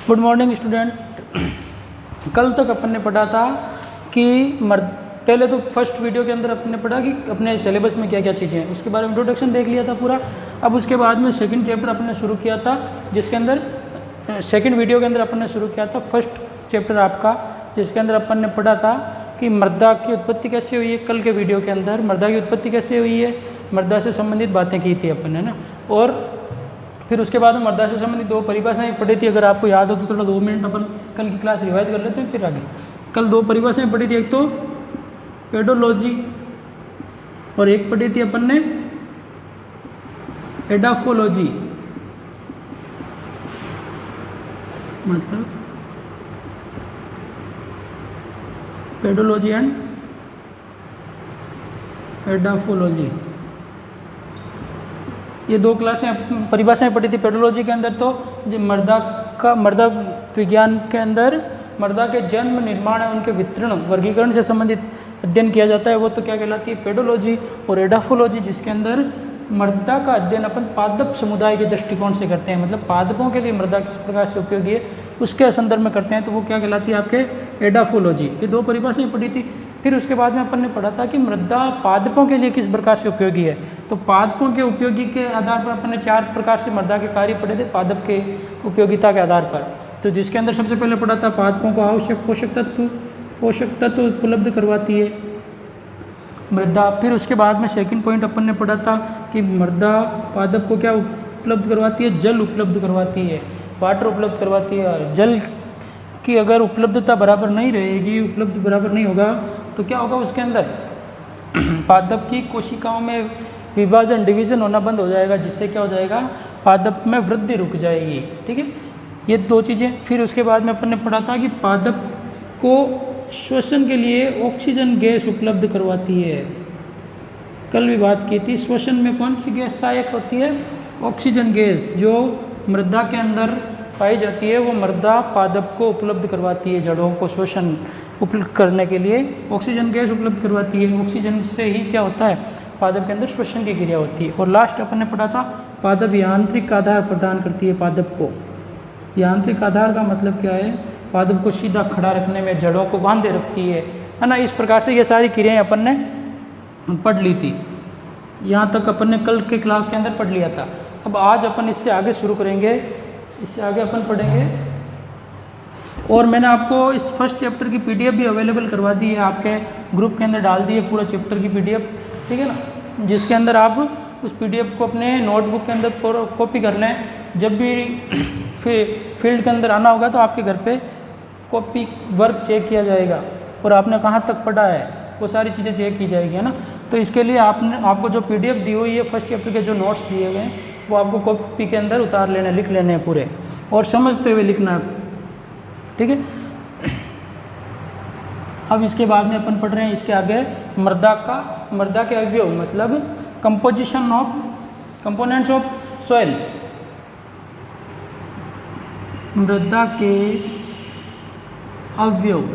Good morning student. कल तक अपन ने पढ़ा था कि पहले तो फर्स्ट वीडियो के अंदर अपन ने पढ़ा कि अपने सिलेबस में क्या क्या चीज़ें हैं, उसके बारे में इंट्रोडक्शन देख लिया था पूरा। अब उसके बाद में सेकंड चैप्टर अपन ने शुरू किया था, जिसके अंदर सेकंड वीडियो के अंदर अपन ने शुरू किया था फर्स्ट चैप्टर आपका, जिसके अंदर अपन ने पढ़ा था कि मृदा की उत्पत्ति कैसे हुई है। कल के वीडियो के अंदर मृदा की उत्पत्ति कैसे हुई है, मृदा से संबंधित बातें की थी अपन ने ना। और फिर उसके बाद में मृदा से संबंधित दो परिभाषाएं पढ़ी थी। अगर आपको याद हो तो थोड़ा 2 मिनट अपन कल की क्लास रिवाइज कर लेते हैं फिर आगे। कल 2 परिभाषाएं पढ़ी थी, एक तो पेडोलॉजी और एक पढ़ी थी अपन ने एडाफोलॉजी, मतलब पेडोलॉजी एंड एडाफोलॉजी, ये 2 क्लासें परिभाषाएं पढ़ी थी। पेडोलॉजी के अंदर तो मृदा विज्ञान के अंदर मृदा के जन्म, निर्माण और उनके वितरण, वर्गीकरण से संबंधित अध्ययन किया जाता है, वो तो क्या कहलाती है, पेडोलॉजी। और एडाफोलॉजी जिसके अंदर मृदा का अध्ययन अपन पादप समुदाय के दृष्टिकोण से करते हैं, मतलब पादपों के लिए मृदा किस प्रकार से उपयोगी है उसके संदर्भ में करते हैं, तो वो क्या कहलाती है आपके एडाफोलॉजी। ये 2 परिभाषाएं पढ़ी थी। फिर उसके बाद में अपन ने पढ़ा था कि मृदा पादपों के लिए किस प्रकार से उपयोगी है। तो पादपों के उपयोगी के आधार पर अपन ने 4 प्रकार से मृदा के कार्य पढ़े थे पादप के उपयोगिता के आधार पर। तो जिसके अंदर सबसे पहले पढ़ा था पादपों को आवश्यक पोषक तत्व उपलब्ध करवाती है मृदा। फिर उसके बाद में सेकंड पॉइंट अपन ने पढ़ा था कि मृदा पादप को क्या उपलब्ध करवाती है, जल उपलब्ध करवाती है, वाटर उपलब्ध करवाती है। और जल की अगर उपलब्धता बराबर नहीं रहेगी, उपलब्ध बराबर नहीं होगा तो क्या होगा, उसके अंदर पादप की कोशिकाओं में डिवीजन होना बंद हो जाएगा, जिससे क्या हो जाएगा, पादप में वृद्धि रुक जाएगी। ठीक है, ये 2 चीज़ें। फिर उसके बाद में अपन ने पढ़ा था कि पादप को श्वसन के लिए ऑक्सीजन गैस उपलब्ध करवाती है। कल भी बात की थी, श्वसन में कौन सी गैस सहायक होती है, ऑक्सीजन गैस जो मृदा के अंदर पाई जाती है, वो मृदा पादप को उपलब्ध करवाती है, जड़ों को श्वसन उपलब्ध करने के लिए ऑक्सीजन गैस उपलब्ध करवाती है। ऑक्सीजन से ही क्या होता है, पादप के अंदर श्वसन की क्रिया होती है। और लास्ट अपन ने पढ़ा था पादप यांत्रिक आधार प्रदान करती है पादप को। यांत्रिक आधार का मतलब क्या है, पादप को सीधा खड़ा रखने में, जड़ों को बांधे रखती है ना। इस प्रकार से ये सारी क्रियाएं अपन ने पढ़ ली थी। यहाँ तक अपन ने कल के क्लास के अंदर पढ़ लिया था। अब आज अपन इससे आगे शुरू करेंगे, इससे आगे अपन पढ़ेंगे। और मैंने आपको इस फर्स्ट चैप्टर की PDF भी अवेलेबल करवा दी है, आपके ग्रुप के अंदर डाल दी है पूरा चैप्टर की PDF, ठीक है ना, जिसके अंदर आप उस PDF को अपने नोटबुक के अंदर कॉपी कर लें। जब भी फील्ड के अंदर आना होगा तो आपके घर पे कॉपी वर्क चेक किया जाएगा और आपने कहाँ तक पढ़ा है वो सारी चीज़ें चेक की जाएगी, है ना। तो इसके लिए आपको जो PDF दी हुई है, फर्स्ट चैप्टर के जो नोट्स दिए हुए हैं वो आपको कॉपी के अंदर उतार लेने, लिख लेने हैं पूरे, और समझते हुए लिखना है, ठीक है। अब इसके बाद में अपन पढ़ रहे हैं इसके आगे मृदा के अवयव, मतलब composition of components of soil. मृदा के अवयव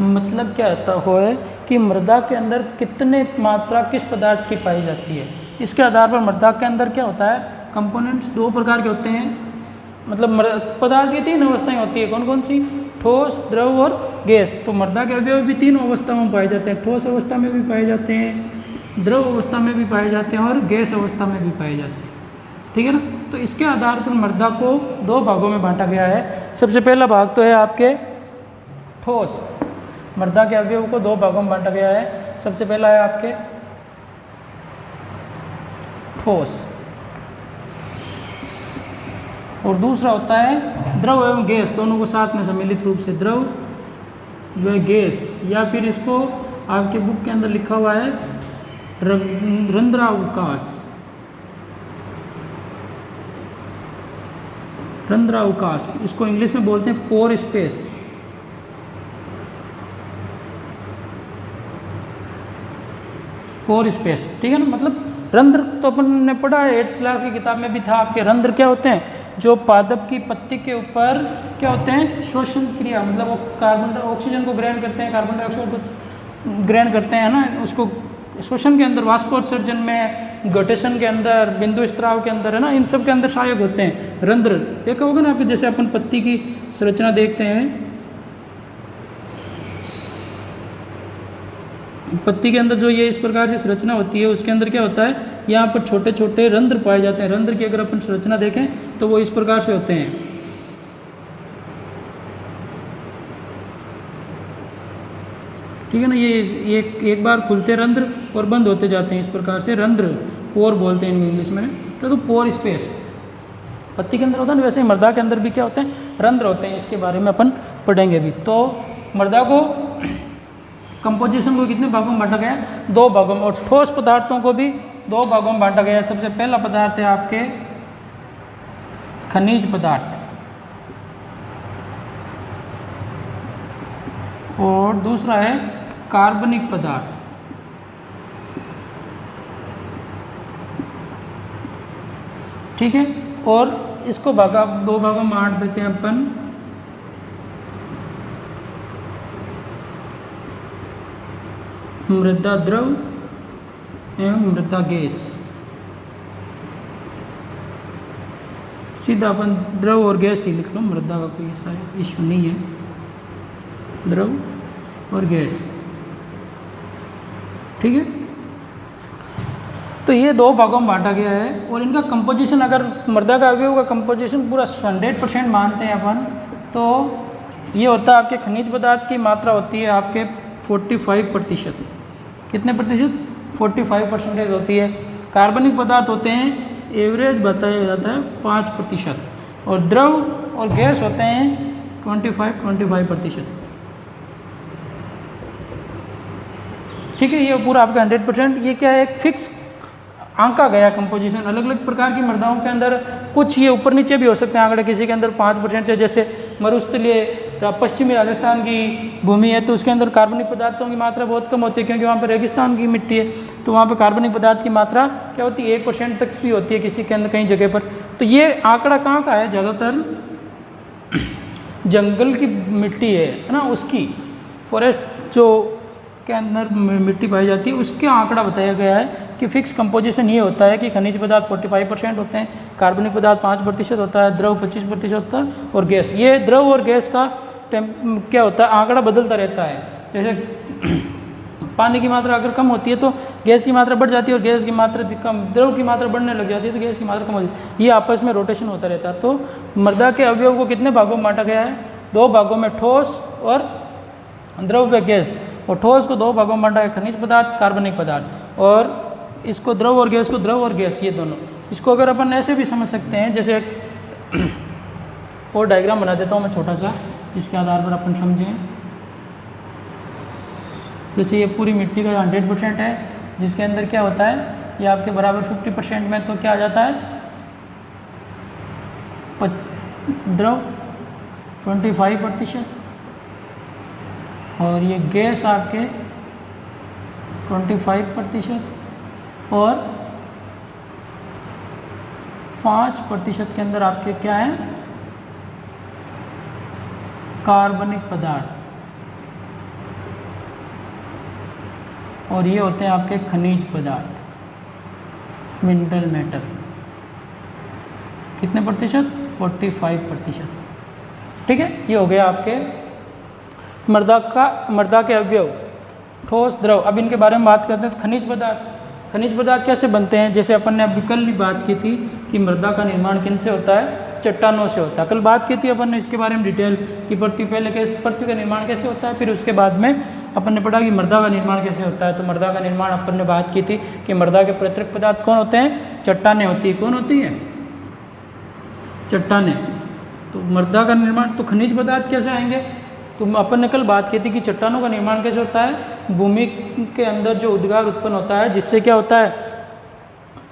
मतलब क्या होता है कि मृदा के अंदर कितने मात्रा किस पदार्थ की पाई जाती है, इसके आधार पर मृदा के अंदर क्या होता है, कंपोनेंट्स 2 प्रकार के होते हैं। मतलब पदार्थ की 3 अवस्थाएं होती है, कौन कौन सी, ठोस, द्रव और गैस। तो मृदा के अवयव भी 3 अवस्थाओं में पाए जाते हैं, ठोस अवस्था में भी पाए जाते हैं, द्रव अवस्था में भी पाए जाते हैं और गैस अवस्था में भी पाए जाते हैं, ठीक है ना। तो इसके आधार पर मृदा को 2 भागों में बांटा गया है। सबसे पहला भाग तो है आपके ठोस। मृदा के अवयव को 2 भागों में बांटा गया है। सबसे पहला है आपके ठोस और दूसरा होता है द्रव एवं गैस, दोनों को साथ में सम्मिलित रूप से द्रव व गैस, या फिर इसको आपके बुक के अंदर लिखा हुआ है रंध्रावकाश। रंध्रावकाश इसको इंग्लिश में बोलते हैं पोर स्पेस। पोर स्पेस, ठीक है ना। मतलब रंध्र तो अपन ने पढ़ा है, 8th क्लास की किताब में भी था आपके। रंध्र क्या होते हैं, जो पादप की पत्ती के ऊपर क्या होते हैं, श्वसन क्रिया, मतलब वो ऑक्सीजन को ग्रहण करते हैं, कार्बन डाइऑक्साइड को ग्रहण करते हैं ना, उसको श्वसन के अंदर वाष्पोत्सर्जन में गटेशन के अंदर, बिंदु स्त्राव के अंदर, है ना, इन सब के अंदर सहायक होते हैं रंध्र। देखा होगा ना आपके, जैसे अपन पत्ती की संरचना देखते हैं, पत्ती के अंदर जो ये इस प्रकार से संरचना होती है, उसके अंदर क्या होता है, यहाँ पर छोटे छोटे रंध्र पाए जाते हैं। रंध्र की अगर अपन संरचना देखें तो वो इस प्रकार से होते हैं। ठीक है ना, ये एक बार खुलते रंध्र और बंद होते जाते हैं, इस प्रकार से रंध्र, पोर बोलते हैं इंग्लिश में। तो पोर स्पेस पत्ती के अंदर होता है ना, वैसे ही मृदा के अंदर भी क्या होते हैं, रंध्र होते हैं। इसके बारे में अपन पढ़ेंगे अभी। तो मृदा को कंपोजिशन को कितने भागों में बांटा गया है, 2 भागों में। और ठोस पदार्थों को भी 2 भागों में बांटा गया है। सबसे पहला पदार्थ है आपके खनिज पदार्थ, और दूसरा है कार्बनिक पदार्थ। ठीक है, और इसको 2 भागों में बांट देते हैं अपन। मृदा द्रव एवं मृदा गैस। सीधा अपन द्रव और गैस ही लिख लो, मृदा का कोई ऐसा इश्यू नहीं है, द्रव और गैस। ठीक है, तो ये 2 भागों में बांटा गया है। और इनका कंपोजिशन, अगर मृदा का अवयव का कंपोजिशन पूरा 100% मानते हैं अपन, तो ये होता है आपके खनिज पदार्थ की मात्रा होती है आपके 45%। कितने प्रतिशत, 45% होती है। कार्बनिक पदार्थ होते हैं, एवरेज बताया जाता है 5%, और द्रव और गैस होते हैं 25%। ठीक है, ये पूरा आपका 100%। ये क्या है, एक फिक्स आंका गया कंपोजिशन। अलग अलग प्रकार की मृदाओं के अंदर कुछ ये ऊपर नीचे भी हो सकते हैं आंकड़े, किसी के अंदर 5% से, जैसे मरुस्थलीय पश्चिमी राजस्थान की भूमि है तो उसके अंदर कार्बनिक पदार्थों की मात्रा बहुत कम होती है, क्योंकि वहाँ पर रेगिस्तान की मिट्टी है, तो वहाँ पर कार्बनिक पदार्थ की मात्रा क्या होती है, 1% तक भी होती है किसी के अंदर, कई जगह पर। तो ये आंकड़ा कहाँ का है, ज़्यादातर जंगल की मिट्टी है ना, उसकी फॉरेस्ट जो के अंदर मिट्टी पाई जाती है, उसके आंकड़ा बताया गया है कि फिक्स कंपोजिशन ये होता है कि खनिज पदार्थ 45% होते हैं, कार्बनिक पदार्थ 5% होता है, द्रव 25% होता है, और गैस। ये द्रव और गैस का क्या होता है, आंकड़ा बदलता रहता है। जैसे पानी की मात्रा अगर कम होती है तो गैस की मात्रा बढ़ जाती है, और गैस की मात्रा कम, द्रव की मात्रा बढ़ने लग जाती है तो गैस की मात्रा कम हो जाती है। ये आपस में रोटेशन होता रहता है। तो मृदा के अवयव को कितने भागों में बांटा गया है, 2 भागों में, ठोस और द्रव्य गैस। और ठोस को 2 भागों में बांटा है, खनिज पदार्थ, कार्बनिक पदार्थ। और इसको द्रव और गैस को, द्रव और गैस ये दोनों। इसको अगर अपन ऐसे भी समझ सकते हैं, जैसे एक और डायग्राम बना देता हूँ मैं छोटा सा, जिसके आधार पर अपन समझें। जैसे ये पूरी मिट्टी का 100% है, जिसके अंदर क्या होता है, ये आपके बराबर 50% में तो क्या आ जाता है, द्रव 25%, और ये गैस आपके 25%, और 5% के अंदर आपके क्या है, कार्बनिक पदार्थ, और ये होते हैं आपके खनिज पदार्थ, मिनरल मैटर। कितने प्रतिशत, 45%। ठीक है, ये हो गया आपके मृदा के अवयव, ठोस, द्रव। अब इनके बारे में बात करते हैं। खनिज पदार्थ, खनिज पदार्थ कैसे बनते हैं, जैसे अपन ने अभी कल भी बात की थी कि मृदा का निर्माण किन से होता है, चट्टानों से होता है। कल बात की थी अपन ने इसके बारे में डिटेल कि पृथ्वी का निर्माण कैसे होता है, फिर उसके बाद में अपन ने पढ़ा कि मृदा का निर्माण कैसे होता है। तो मृदा का निर्माण अपन ने बात की थी कि मृदा के प्रतिरक पदार्थ कौन होते हैं, चट्टानें होती है। कौन होती है, चट्टानें। तो मृदा का निर्माण, तो खनिज पदार्थ कैसे आएंगे, तो अपन ने कल बात की थी कि चट्टानों का निर्माण कैसे होता है, भूमि के अंदर जो उद्गार उत्पन्न होता है, जिससे क्या होता है,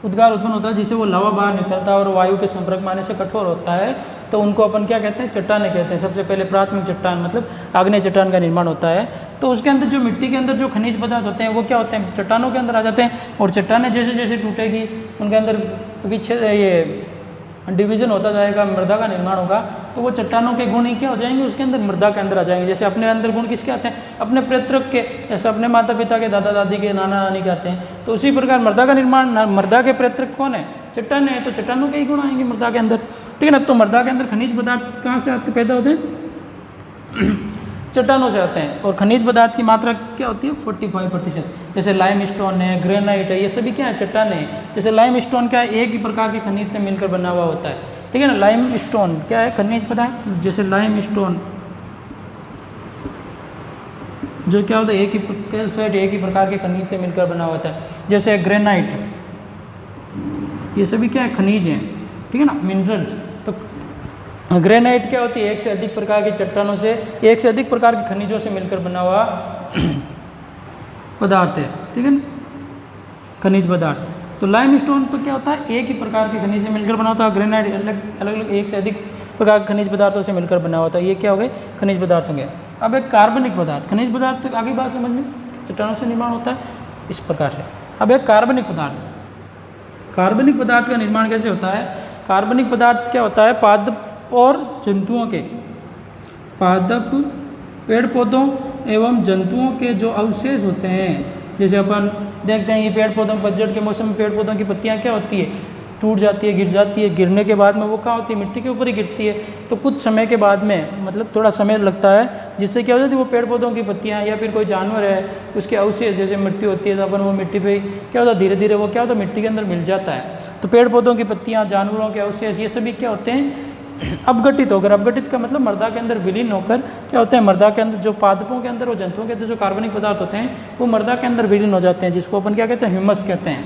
उद्गार उत्पन्न होता है, जिससे वो लावा बाहर निकलता है और वायु के संपर्क में आने से कठोर होता है, तो उनको अपन क्या कहते हैं, चट्टानें कहते हैं। सबसे पहले प्राथमिक चट्टान मतलब आग्नेय चट्टान का निर्माण होता है। तो उसके अंदर जो मिट्टी के अंदर जो खनिज पदार्थ होते हैं वो क्या होते हैं, चट्टानों के अंदर आ जाते हैं। और चट्टानें जैसे जैसे टूटेगी उनके अंदर विच्छेद, ये डिवीजन होता जाएगा, मृदा का निर्माण होगा। तो वो चट्टानों के गुण ही क्या हो जाएंगे, उसके अंदर मृदा के अंदर आ जाएंगे। जैसे अपने अंदर गुण किसके आते हैं, अपने पैतृक के, जैसे अपने माता पिता के, दादा दादी के, नाना नानी के आते हैं। तो उसी प्रकार मृदा का निर्माण, मृदा के पैतृक कौन है, चट्टान है, तो चट्टानों के ही गुण आएंगे मृदा के अंदर, ठीक है ना। तो मृदा के अंदर खनिज पदार्थ कहाँ से आते पैदा होते हैं, चट्टानों से आते हैं। और खनिज पदार्थ की मात्रा क्या होती है 45%। जैसे लाइम स्टोन है, ग्रेनाइट है, ये सभी क्या है, चट्टान है। जैसे लाइम स्टोन क्या है, एक ही प्रकार के खनिज से मिलकर बना हुआ होता है, ठीक है ना। लाइम स्टोन क्या है, खनिज पदार्थ, जैसे लाइम स्टोन जो क्या होता है एक ही प्रकार के खनिज से मिलकर बना होता है। जैसे ग्रेनाइट, ये सभी क्या है, खनिज हैं, ठीक है ना, मिनरल्स। तो ग्रेनाइट क्या होती है, एक से अधिक प्रकार की चट्टानों से, एक से अधिक प्रकार के खनिजों से मिलकर बना हुआ पदार्थ है, ठीक है ना, खनिज पदार्थ। तो लाइम स्टोन तो क्या होता है, एक ही प्रकार के खनिज से मिलकर बना होता है। ग्रेनाइट अलग अलग एक से अधिक प्रकार के खनिज पदार्थों से मिलकर बना होता है। ये क्या हो गए, खनिज पदार्थ होंगे। अब एक कार्बनिक पदार्थ, खनिज पदार्थ तो आगे बात समझ में, चट्टानों से निर्माण होता है इस प्रकार से। अब एक कार्बनिक पदार्थ, कार्बनिक पदार्थ का निर्माण कैसे होता है, कार्बनिक पदार्थ क्या होता है, पादप और जंतुओं के, पादप पेड़ पौधों एवं जंतुओं के जो अवशेष होते हैं। जैसे अपन देखते हैं ये पेड़ पौधों, पतझड़ के मौसम में पेड़ पौधों की पत्तियां क्या होती है, टूट जाती है, गिर जाती है। गिरने के बाद में वो क्या होती है, मिट्टी के ऊपर ही गिरती है। तो कुछ समय के बाद में, मतलब थोड़ा समय लगता है, जिससे क्या हो जाती है, वो पेड़ पौधों की पत्तियां या फिर कोई जानवर है उसके अवशेष, जैसे मिट्टी होती है तो अपन वो मिट्टी पे क्या होता है, धीरे धीरे वो क्या होता है, मिट्टी के अंदर मिल जाता है। तो पेड़ पौधों की पत्तियां, जानवरों के अवशेष, ये सभी क्या होते हैं, अपघटित होकर, अपघटित का मतलब मृदा के अंदर विलीन होकर क्या होते हैं, मृदा के अंदर जो पादपों के अंदर और जंतुओं के अंदर जो कार्बनिक पदार्थ होते हैं वो मृदा के अंदर विलीन हो जाते हैं, जिसको अपन क्या कहते हैं, ह्यूमस कहते हैं,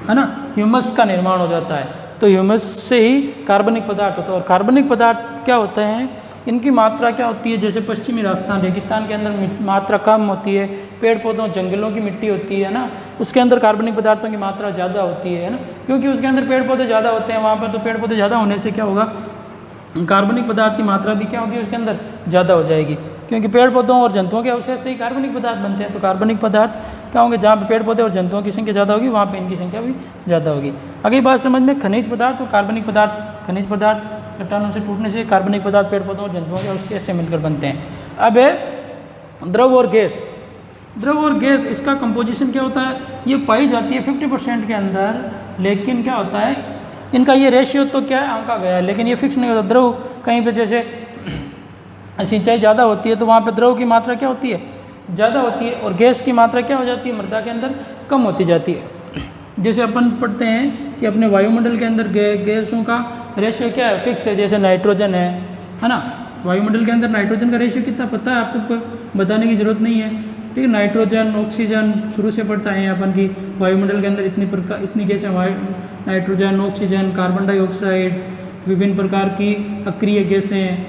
है ना। ह्यूमस का निर्माण हो जाता है। तो ह्यूमस से ही कार्बनिक पदार्थ होता है। और कार्बनिक पदार्थ क्या होते हैं, इनकी मात्रा क्या होती है, जैसे पश्चिमी राजस्थान, रेगिस्तान के अंदर मात्रा कम होती है, पेड़ पौधों, जंगलों की मिट्टी होती है ना, उसके अंदर कार्बनिक पदार्थों की मात्रा ज़्यादा होती है ना, क्योंकि उसके अंदर पेड़ पौधे ज़्यादा होते हैं वहाँ पर। तो पेड़ पौधे ज़्यादा होने से क्या होगा, कार्बनिक पदार्थ की मात्रा भी क्या होगी उसके अंदर ज़्यादा हो जाएगी, क्योंकि पेड़ पौधों और जंतुओं के अवशेष से ही कार्बनिक पदार्थ बनते हैं। तो कार्बनिक पदार्थ क्या होंगे, जहाँ पे पेड़ पौधे और जंतुओं की संख्या ज़्यादा होगी वहाँ पे इनकी संख्या भी ज़्यादा होगी। अगली बात समझ में, खनिज पदार्थ और कार्बनिक पदार्थ। खनिज पदार्थ चट्टानों से टूटने से, कार्बनिक पदार्थ पेड़ पौधों और जंतुओं के अवशेष से मिलकर बनते हैं। अब है द्रव और गैस। द्रव और गैस, इसका कंपोजिशन क्या होता है, ये पाई जाती है 50% के अंदर, लेकिन क्या होता है इनका ये रेशियो तो क्या है आंका गया है, लेकिन ये फिक्स नहीं होता। द्रव कहीं पे जैसे सिंचाई ज़्यादा होती है तो वहाँ पे द्रव की मात्रा क्या होती है, ज़्यादा होती है, और गैस की मात्रा क्या हो जाती है, मृदा के अंदर कम होती जाती है। जैसे अपन पढ़ते हैं कि अपने वायुमंडल के अंदर गैसों का रेशियो क्या है, फिक्स है। जैसे नाइट्रोजन है ना, वायुमंडल के अंदर नाइट्रोजन का रेशियो कितना पता है आप सबको, बताने की जरूरत नहीं है, ठीक है। नाइट्रोजन, ऑक्सीजन शुरू से पढ़ता है अपन की, वायुमंडल के अंदर इतनी गैसें, नाइट्रोजन, ऑक्सीजन, कार्बन डाइऑक्साइड, विभिन्न प्रकार की अक्रिय गैसें,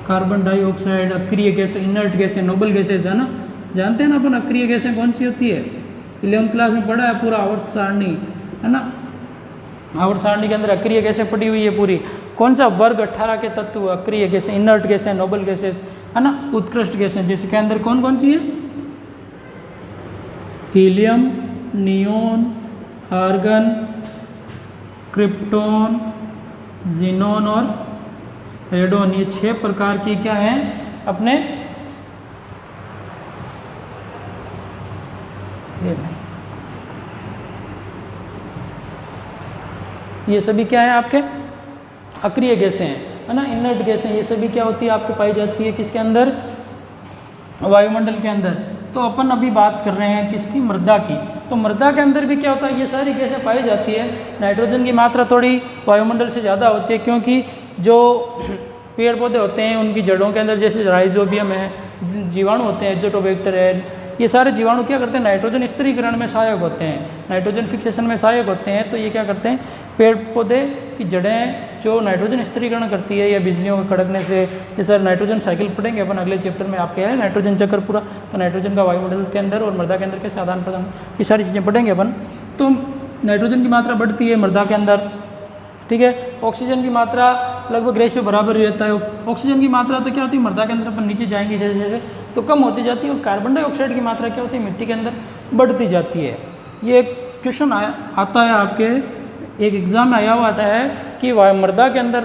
कार्बन डाइऑक्साइड, अक्रिय गैसें, इनर्ट गैसें, नोबल गैसेज, है ना। जानते हैं ना अपन अक्रिय गैसें कौन सी होती है, 11वीं क्लास में पढ़ा है पूरा आवर्त सारणी, है ना। आवर्त सारणी के अंदर अक्रिय गैसें पड़ी हुई है पूरी। कौन सा वर्ग 18 के तत्व, अक्रिय गैसें, इनर्ट गैसें, नोबल गैसेज, है ना, उत्कृष्ट गैसें, जिसके अंदर कौन कौन सी है, helium, neon, argon, krypton, xenon और रेडोन। ये 6 प्रकार की क्या है अपने, ये सभी क्या है आपके अक्रिय गैसें हैं, है ना, इनर्ट गैसें। ये सभी क्या होती है आपको पाई जाती है किसके अंदर, वायुमंडल के अंदर। तो अपन अभी बात कर रहे हैं किसकी, मृदा की। तो मृदा के अंदर भी क्या होता है, ये सारी गैसें पाई जाती है। नाइट्रोजन की मात्रा थोड़ी वायुमंडल से ज़्यादा होती है, क्योंकि जो पेड़ पौधे होते हैं उनकी जड़ों के अंदर जैसे राइजोबियम है, जीवाणु होते हैं, एजोटोबैक्टर है, ये सारे जीवाणु क्या करते हैं, नाइट्रोजन स्थिरीकरण में सहायक होते हैं, नाइट्रोजन फिक्सेशन में सहायक होते हैं। तो ये क्या करते हैं, पेड़ पौधे की जड़ें जो नाइट्रोजन स्थिरीकरण करती है या बिजलियों के कड़कने से, ये सर नाइट्रोजन साइकिल पढ़ेंगे अपन अगले चैप्टर में, आपके है नाइट्रोजन चक्र पूरा। तो नाइट्रोजन का वायुमंडल के अंदर और मृदा के अंदर के आदान प्रदान, ये सारी चीज़ें पढ़ेंगे अपन। तो नाइट्रोजन की मात्रा बढ़ती है मृदा के अंदर, ठीक है। ऑक्सीजन की मात्रा लगभग रेशियो बराबर ही रहता है। ऑक्सीजन की मात्रा तो क्या होती है, मृदा के अंदर अपन नीचे जाएंगे जैसे जैसे तो कम होती जाती है, और कार्बन डाइऑक्साइड की मात्रा क्या होती है, मिट्टी के अंदर बढ़ती जाती है। ये क्वेश्चन आता है आपके एक एग्ज़ाम में आया हुआ आता है कि मृदा के अंदर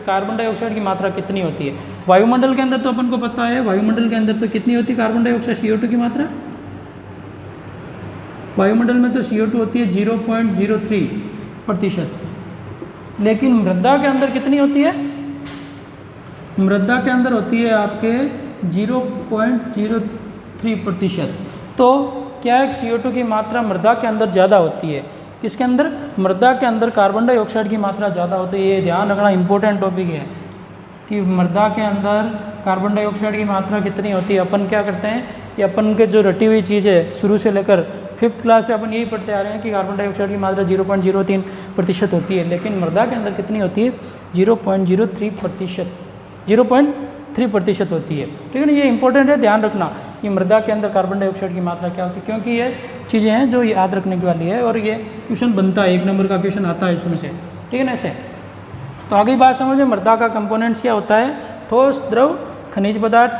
कार्बन डाइऑक्साइड की मात्रा कितनी होती है। वायुमंडल के अंदर तो अपन को पता है, वायुमंडल के अंदर तो कितनी होती है कार्बन डाइऑक्साइड CO2 की मात्रा। वायुमंडल में तो CO2 होती है 0.03%, लेकिन मृदा के अंदर कितनी होती है? मृदा के अंदर होती है आपके 0.03%। तो क्या है, CO2 की मात्रा मृदा के अंदर ज़्यादा होती है। किसके अंदर? मृदा के अंदर कार्बन डाइऑक्साइड की मात्रा ज़्यादा होती है। ये ध्यान रखना इंपॉर्टेंट टॉपिक है कि मृदा के अंदर कार्बन डाइऑक्साइड की मात्रा कितनी होती है। अपन क्या करते हैं, ये अपन के जो रटी हुई चीज़ है शुरू से लेकर 5th क्लास से अपन यही पढ़ते आ रहे हैं कि कार्बन डाइऑक्साइड की मात्रा 0.03% होती है, लेकिन मृदा के अंदर कितनी होती है? 0.03% होती है। ठीक है ना, ये इंपॉर्टेंट है, ध्यान रखना कि मृदा के अंदर कार्बन डाइऑक्साइड की मात्रा क्या होती है, क्योंकि ये चीज़ें हैं जो याद रखने की वाली है और ये क्वेश्चन बनता है, 1 नंबर का क्वेश्चन आता है इसमें से। ठीक है ना, ऐसे। तो आगे बात समझिए, मृदा का कंपोनेंट्स क्या होता है? ठोस, द्रव, खनिज पदार्थ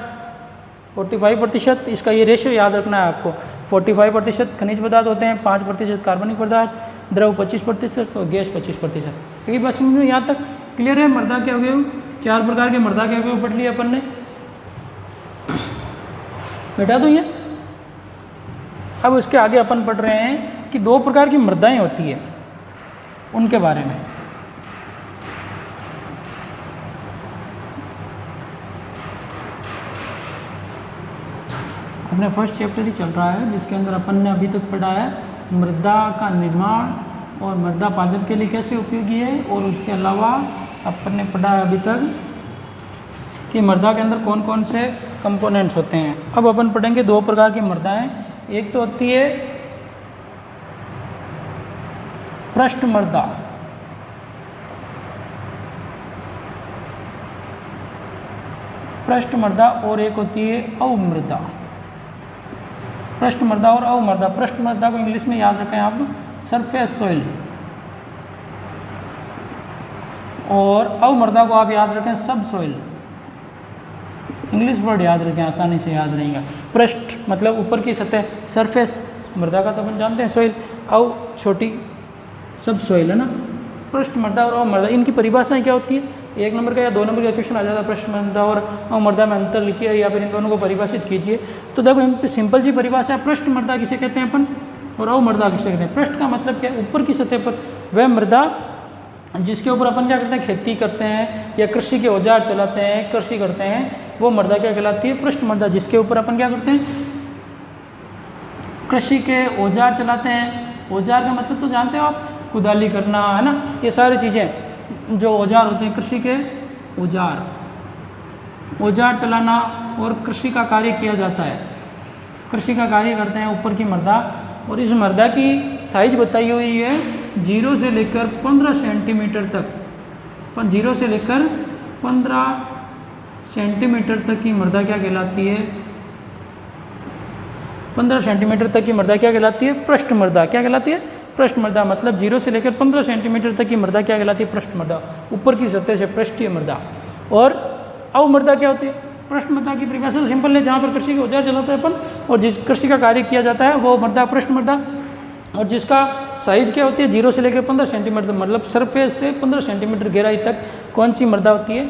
45%, इसका ये रेशियो याद रखना है आपको। 45% खनिज पदार्थ होते हैं, 5% कार्बनिक पदार्थ, द्रव 25% और गैस 25%। तो ये बात समझ में यहाँ तक क्लियर है। मृदा के अवयव, 4 प्रकार के मृदा के अवयव पढ़ लिए अपन ने, बैठा दो ये। अब उसके आगे अपन पढ़ रहे हैं कि 2 प्रकार की मृदाएं होती है, उनके बारे में। अपने फर्स्ट चैप्टर ही चल रहा है जिसके अंदर अपन ने अभी तक पढ़ा है मृदा का निर्माण और मृदा पादप के लिए कैसे उपयोगी है, और उसके अलावा अपन ने पढ़ा है अभी तक कि मृदा के अंदर कौन कौन से कंपोनेंट्स होते हैं। अब अपन पढ़ेंगे 2 प्रकार की मृदाएं। एक तो होती है पृष्ठ मृदा, पृष्ठ मृदा, और एक होती है अवमृदा। पृष्ठ मृदा और अवमृदा। पृष्ठ मृदा को इंग्लिश में याद रखें आप, सरफेस सॉइल, और अवमृदा को आप याद रखें सब सॉइल। इंग्लिश वर्ड याद रखें, आसानी से याद रहेगा। पृष्ठ मतलब ऊपर की सतह, सरफेस, मृदा का तो अपन जानते हैं सॉइल, अव छोटी, सब सॉइल है ना। पृष्ठ मृदा और अवमृदा, इनकी परिभाषाएं क्या होती है? 1 नंबर का या 2 नंबर का क्वेश्चन आ जाता है, पृष्ठ मृदा और अवमृदा में अंतर लिखिए या फिर इन दोनों को परिभाषित कीजिए। तो देखो इन सिंपल सी परिभाषा है, पृष्ठ मृदा किसे कहते हैं अपन और अवमृदा किसे कहते हैं। पृष्ठ का मतलब क्या है? ऊपर की सतह पर वह मृदा जिसके ऊपर अपन क्या करते हैं, खेती करते हैं या कृषि के औजार चलाते हैं, कृषि करते हैं, वो मृदा क्या कहलाती है? पृष्ठ मृदा। जिसके ऊपर अपन क्या करते हैं, कृषि के औजार चलाते हैं। औजार का मतलब तो जानते हो आप, कुदाली करना, है ना, ये सारी चीज़ें जो औजार होते हैं, कृषि के औजार, औजार चलाना और कृषि का कार्य किया जाता है। कृषि का कार्य करते हैं ऊपर की मृदा, और इस मृदा की साइज बताई हुई है 0 से लेकर 15 सेंटीमीटर तक। 0 से लेकर 15 सेंटीमीटर तक की मृदा क्या कहलाती है? 15 सेंटीमीटर तक की मृदा क्या कहलाती है? पृष्ठ मृदा। क्या कहलाती है? पृष्ठ मृदा। मतलब 0 से लेकर 15 सेंटीमीटर तक की मृदा क्या कहलाती है? पृष्ठ मृदा, ऊपर की सतह से पृष्ठीय मृदा। और अवमृदा क्या होती है? पृष्ठ मृदा की परिभाषा तो सिंपल है, जहाँ पर कृषि के औजार चलाते हैं अपन और जिस कृषि का कार्य किया जाता है वो मृदा पृष्ठ मृदा, और जिसका साइज क्या होती है 0 से लेकर 15 सेंटीमीटर, मतलब सरफेस से 15 सेंटीमीटर गहराई तक कौन सी मृदा होती है?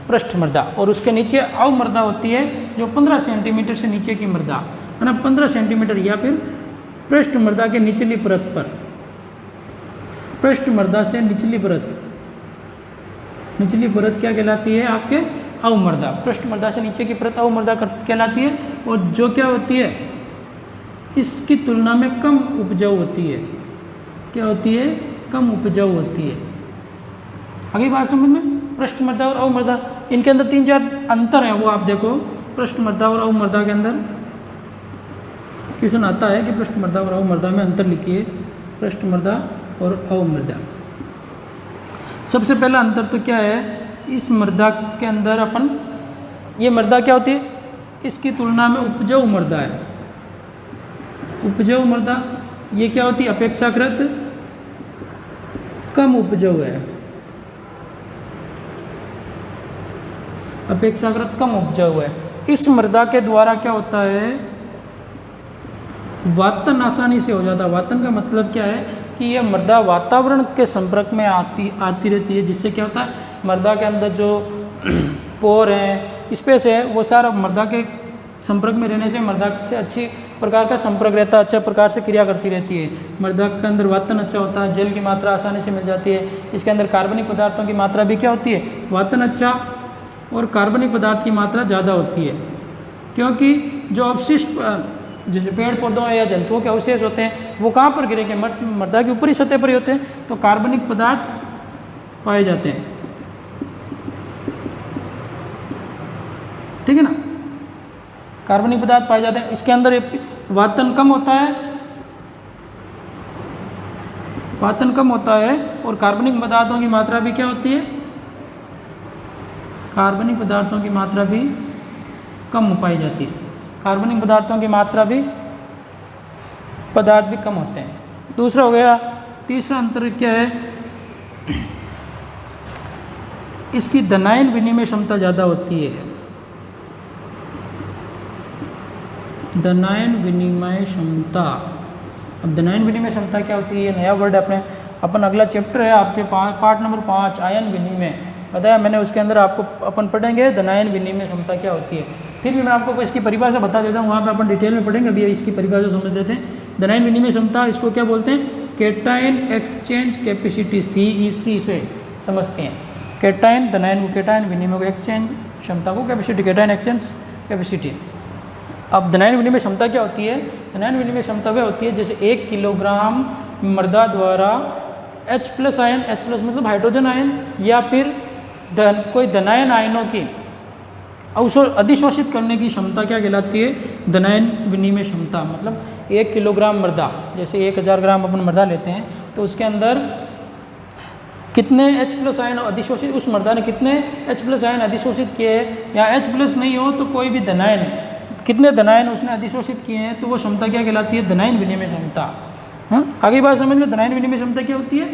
पृष्ठ मृदा। और उसके नीचे अवमृदा होती है जो 15 सेंटीमीटर से नीचे की मृदा, है ना, 15 सेंटीमीटर या फिर पृष्ठ मृदा के निचली परत पर, पृष्ठ मृदा से निचली परत, निचली परत क्या कहलाती है? आपके अवमृदा। पृष्ठ मृदा से नीचे की परत अवमृदा कहलाती है, और जो क्या होती है इसकी तुलना में कम उपजाऊ होती है। क्या होती है? कम उपजाऊ होती है। आगे बात समझ में, पृष्ठ मृदा और अवमृदा, इनके अंदर 3-4 अंतर है, वो आप देखो। पृष्ठ मृदा और अवमृदा के अंदर क्वेश्चन आता है कि पृष्ठ मृदा और अवमृदा में अंतर लिखिए। पृष्ठ मृदा और अवमृदा, सबसे पहला अंतर तो क्या है? इस मृदा के अंदर अपन, ये मृदा क्या होती है? इसकी तुलना में उपजाऊ मृदा है। उपजाऊ मृदा ये क्या होती है? अपेक्षाकृत कम उपजाऊ है, अपेक्षाकृत कम उपजाऊ है। इस मृदा के द्वारा क्या होता है? वातन आसानी से हो जाता है। वातन का मतलब क्या है कि यह मृदा वातावरण के संपर्क में आती रहती है, जिससे क्या होता है मृदा के अंदर जो पोर हैं, स्पेस है, वो सारा मृदा के संपर्क में रहने से मृदा से अच्छी प्रकार का संपर्क रहता है, अच्छा प्रकार से क्रिया करती रहती है। मृदा के अंदर वातन अच्छा होता है, जल की मात्रा आसानी से मिल जाती है, इसके अंदर कार्बनिक पदार्थों की मात्रा भी क्या होती है, वातन अच्छा और कार्बनिक पदार्थ की मात्रा ज़्यादा होती है, क्योंकि जो अवशिष्ट जैसे पेड़ पौधों या जंतुओं के अवशेष होते हैं वो कहाँ पर गिरेंगे, मृदा की ऊपरी सतह पर ही होते हैं, तो कार्बनिक पदार्थ पाए जाते हैं। ठीक है ना, कार्बनिक पदार्थ पाए जाते हैं। इसके अंदर वातन कम होता है, वातन कम होता है और कार्बनिक पदार्थों की मात्रा भी क्या होती है, कार्बनिक पदार्थों की मात्रा भी कम पाई जाती है। कार्बनिक पदार्थों की मात्रा भी पदार्थ भी कम होते हैं। दूसरा हो गया, तीसरा अंतर क्या है, इसकी धनायन विनिमय क्षमता ज़्यादा होती है। धनायन विनिमय क्षमता, अब धनायन विनिमय क्षमता क्या होती है, नया वर्ड है अपन अगला चैप्टर है आपके पार्ट नंबर 5 आयन विनिमय बताया मैंने, उसके अंदर आपको अपन पढ़ेंगे धनायन विनिमय क्षमता क्या होती है। फिर भी मैं आपको इसकी परिभाषा बता देता हूँ, वहाँ पे अपन डिटेल में पढ़ेंगे, अभी इसकी परिभाषा समझ लेते हैं। धनायन विनिमय क्षमता इसको क्या बोलते हैं, कैटायन एक्सचेंज कैपेसिटी, CEC से समझते हैं। कैटायन धनायन को कैटायन, विनिमय को एक्सचेंज, क्षमता को कैपेसिटी, कैटायन एक्सचेंज कैपेसिटी। अब धनायन विनिमय क्षमता क्या होती है, धनायन विनिमय क्षमता वह होती है जैसे 1 किलोग्राम मृदा द्वारा H+ आयन, H+ मतलब हाइड्रोजन आयन, या फिर कोई धनायन आयनों की अधिशोषित करने की क्षमता क्या कहलाती है, धनायन विनिमय क्षमता। मतलब 1 किलोग्राम मृदा, जैसे 1000 ग्राम अपन मृदा लेते हैं तो उसके अंदर कितने H+ आयन अधिशोषित, उस मृदा ने कितने H+ आयन अधिशोषित किए हैं, या H+ नहीं हो तो कोई भी धनायन, कितने धनायन उसने अधिशोषित किए हैं, तो वो क्षमता क्या कहलाती है, धनायन विनिमय क्षमता। हाँ, आगे बात समझ में, धनायन विनिमय क्षमता क्या होती है